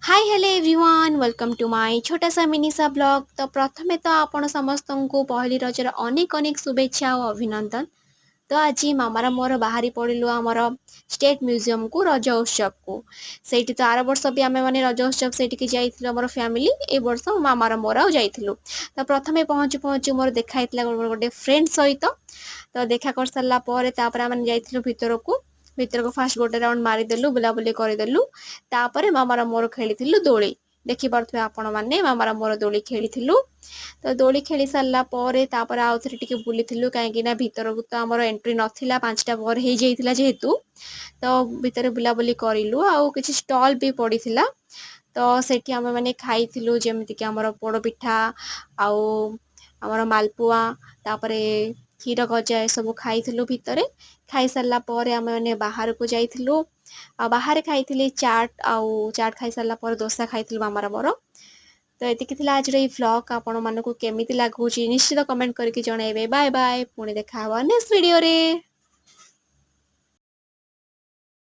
Hi hello everyone welcome to my छोटा सा mini सा ब्लॉग। तो प्रथमे तो आपण समस्त को पहली रजर अनेक अनेक शुभेच्छा और अभिनंदन। तो आज मामार मोर बाहरी पड़िलु आमर स्टेट म्यूजियम को रज उत्सव को। सेठी तो आर वर्ष भी आमे माने रज उत्सव सेठी जाइथिलु हमर फैमिली। ए वर्ष मामार मोर आ जाइथिलु। तो प्रथमे पहुँचु पहुँचु मोर देखा हितला गोटे फ्रेंड सहित। तो देखा कर सारा पर तापर आम जाइथिलु भितर को फास्ट गोटे राउंड मारिदेलु बुलाबुली करदेलु। तापर मामार मोर खेली दोली। देखि पार्थे आपण मैंने मामार मोर दोली खेली। तो दोली खेली सारा पर आउ थे टे बुली कहीं भीतर को तो आमर एंट्री नाला 5टा पर हो जाइए जेहेतु। तो भितर बुलाबुली करूँ आउ कि स्टल भी पड़ी। तो सेठी आम मैंने खाइलु जमीक आमर पोड़पिठा आउ आमर मालपुआ तापर क्षीर गजा ए सब खाइलु। भितर खाई सारा आम मैंने बाहर को जाइलु। बाहर खाई चाट आउ चाट खाई सारा डोसा खाइलु मामार मोर। तो ये आज व्लॉग आपण मानक केमी लगुच निश्चित कमेंट करके जनइबे। बाय बाय पुणी देखा नेक्स्ट वीडियो रे।